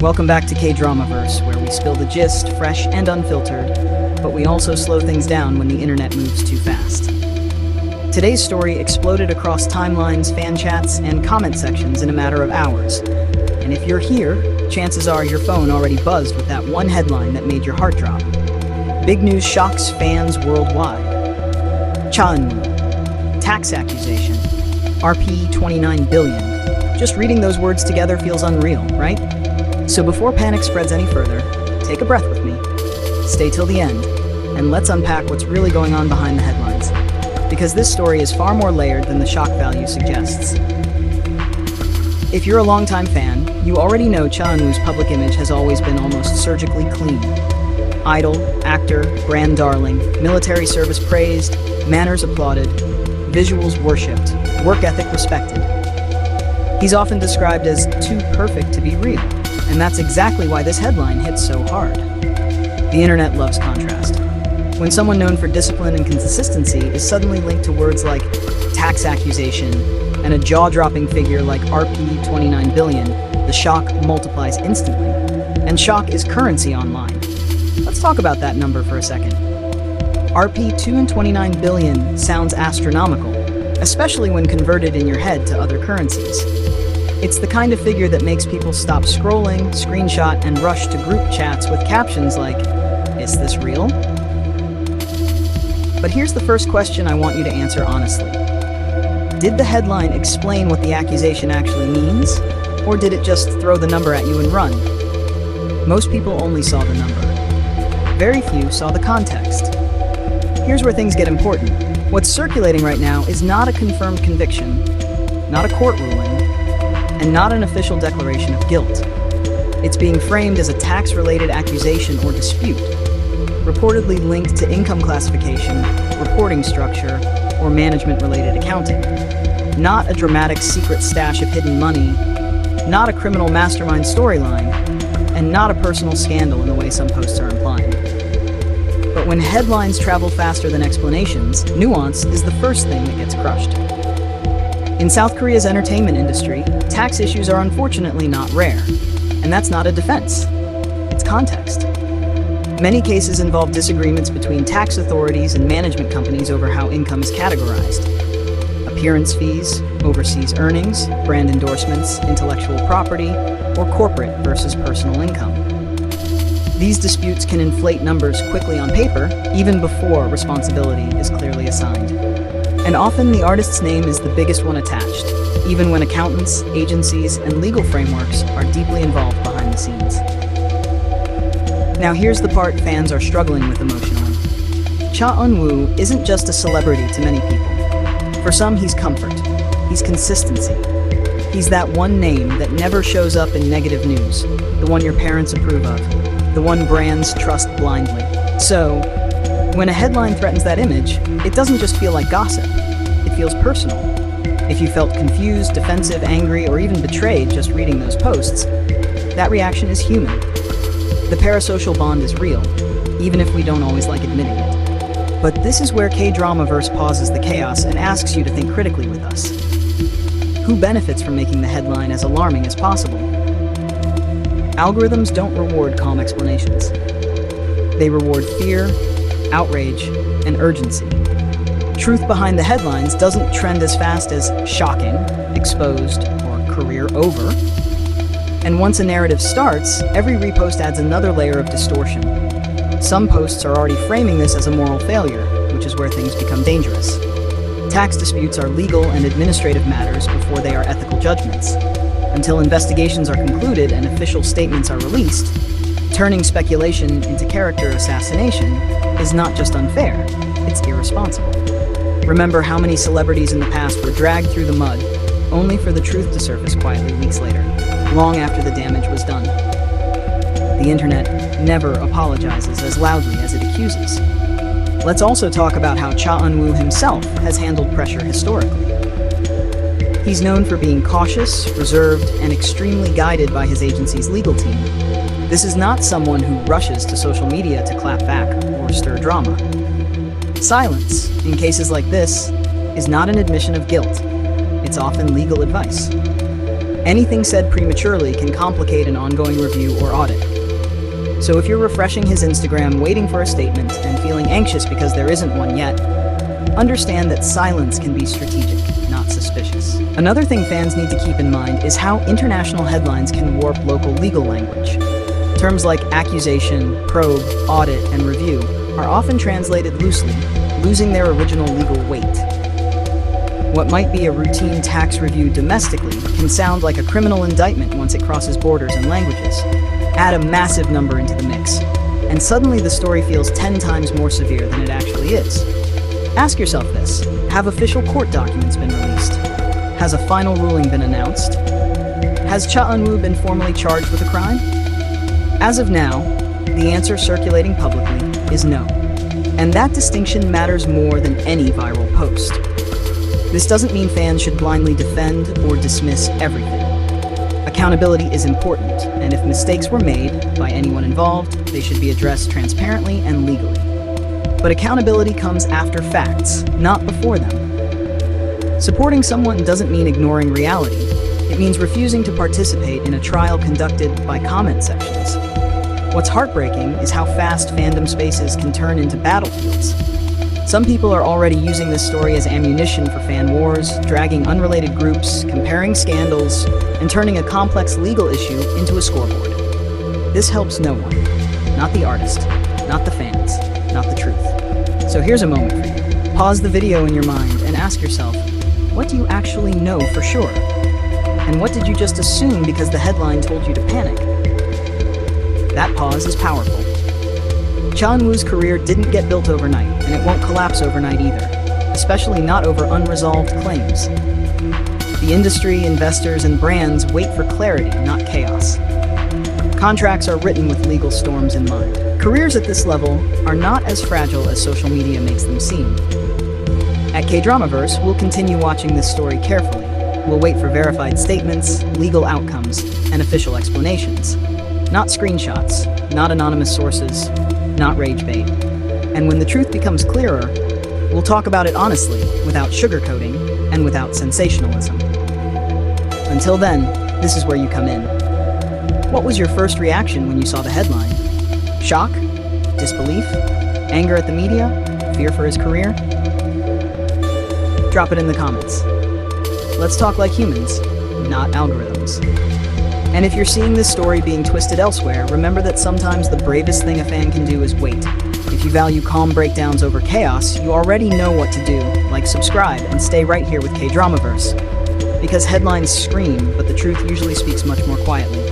Welcome back to KDramaVerse, where we spill the gist, fresh and unfiltered, but we also slow things down when the internet moves too fast. Today's story exploded across timelines, fan chats, and comment sections in a matter of hours. And if you're here, chances are your phone already buzzed with that one headline that made your heart drop. Big news shocks fans worldwide. Eun-woo, tax accusation, Rp 29 billion. Just reading those words together feels unreal, right? So before panic spreads any further, take a breath with me, stay till the end, and let's unpack what's really going on behind the headlines. Because this story is far more layered than the shock value suggests. If you're a longtime fan, you already know Eun-woo's public image has always been almost surgically clean. Idol, actor, brand darling, military service praised, manners applauded, visuals worshipped, work ethic respected. He's often described as too perfect to be real, and that's exactly why this headline hits so hard. The internet loves contrast. When someone known for discipline and consistency is suddenly linked to words like tax accusation and a jaw-dropping figure like Rp 29 billion, the shock multiplies instantly. And shock is currency online. Let's talk about that number for a second. Rp 229 billion sounds astronomical, especially when converted in your head to other currencies. It's the kind of figure that makes people stop scrolling, screenshot, and rush to group chats with captions like, "Is this real?" But here's the first question I want you to answer honestly. Did the headline explain what the accusation actually means? Or did it just throw the number at you and run? Most people only saw the number. Very few saw the context. Here's where things get important. What's circulating right now is not a confirmed conviction, not a court ruling, and not an official declaration of guilt. It's being framed as a tax-related accusation or dispute, reportedly linked to income classification, reporting structure, or management-related accounting. Not a dramatic secret stash of hidden money, not a criminal mastermind storyline, and not a personal scandal in the way some posts are implying. But when headlines travel faster than explanations, nuance is the first thing that gets crushed. In South Korea's entertainment industry, tax issues are unfortunately not rare, and that's not a defense. It's context. Many cases involve disagreements between tax authorities and management companies over how income is categorized. Appearance fees, overseas earnings, brand endorsements, intellectual property, or corporate versus personal income. These disputes can inflate numbers quickly on paper, even before responsibility is clearly assigned. And often the artist's name is the biggest one attached, even when accountants, agencies, and legal frameworks are deeply involved behind the scenes. Now here's the part fans are struggling with emotionally. Eun-woo isn't just a celebrity to many people. For some, he's comfort. He's consistency. He's that one name that never shows up in negative news, the one your parents approve of, the one brands trust blindly. So, when a headline threatens that image, it doesn't just feel like gossip. It feels personal. If you felt confused, defensive, angry, or even betrayed just reading those posts, that reaction is human. The parasocial bond is real, even if we don't always like admitting it. But this is where KDramaVerse pauses the chaos and asks you to think critically with us. Who benefits from making the headline as alarming as possible? Algorithms don't reward calm explanations. They reward fear, outrage, and urgency. Truth behind the headlines doesn't trend as fast as shocking, exposed, or career over. And once a narrative starts, every repost adds another layer of distortion. Some posts are already framing this as a moral failure, which is where things become dangerous. Tax disputes are legal and administrative matters before they are ethical judgments. Until investigations are concluded and official statements are released, turning speculation into character assassination is not just unfair, it's irresponsible. Remember how many celebrities in the past were dragged through the mud, only for the truth to surface quietly weeks later, long after the damage was done. The internet never apologizes as loudly as it accuses. Let's also talk about how Eun-woo himself has handled pressure historically. He's known for being cautious, reserved, and extremely guided by his agency's legal team. This is not someone who rushes to social media to clap back or stir drama. Silence, in cases like this, is not an admission of guilt. It's often legal advice. Anything said prematurely can complicate an ongoing review or audit. So if you're refreshing his Instagram, waiting for a statement, and feeling anxious because there isn't one yet, understand that silence can be strategic, not suspicious. Another thing fans need to keep in mind is how international headlines can warp local legal language. Terms like accusation, probe, audit, and review are often translated loosely, losing their original legal weight. What might be a routine tax review domestically can sound like a criminal indictment once it crosses borders and languages. Add a massive number into the mix, and suddenly the story feels 10 times more severe than it actually is. Ask yourself this: have official court documents been released? Has a final ruling been announced? Has Eun-woo been formally charged with a crime? As of now, the answer circulating publicly is no. And that distinction matters more than any viral post. This doesn't mean fans should blindly defend or dismiss everything. Accountability is important, and if mistakes were made by anyone involved, they should be addressed transparently and legally. But accountability comes after facts, not before them. Supporting someone doesn't mean ignoring reality. It means refusing to participate in a trial conducted by comment sections. What's heartbreaking is how fast fandom spaces can turn into battlefields. Some people are already using this story as ammunition for fan wars, dragging unrelated groups, comparing scandals, and turning a complex legal issue into a scoreboard. This helps no one. Not the artist, not the fans, not the truth. So here's a moment for you. Pause the video in your mind and ask yourself, what do you actually know for sure? And what did you just assume because the headline told you to panic? That pause is powerful. Eun-woo's career didn't get built overnight, and it won't collapse overnight either, especially not over unresolved claims. The industry, investors, and brands wait for clarity, not chaos. Contracts are written with legal storms in mind. Careers at this level are not as fragile as social media makes them seem. At KDramaVerse, we'll continue watching this story carefully. We'll wait for verified statements, legal outcomes, and official explanations. Not screenshots, not anonymous sources, not rage bait. And when the truth becomes clearer, we'll talk about it honestly, without sugarcoating and without sensationalism. Until then, this is where you come in. What was your first reaction when you saw the headline? Shock? Disbelief? Anger at the media? Fear for his career? Drop it in the comments. Let's talk like humans, not algorithms. And if you're seeing this story being twisted elsewhere, remember that sometimes the bravest thing a fan can do is wait. If you value calm breakdowns over chaos, you already know what to do, like subscribe and stay right here with KDramaVerse. Because headlines scream, but the truth usually speaks much more quietly.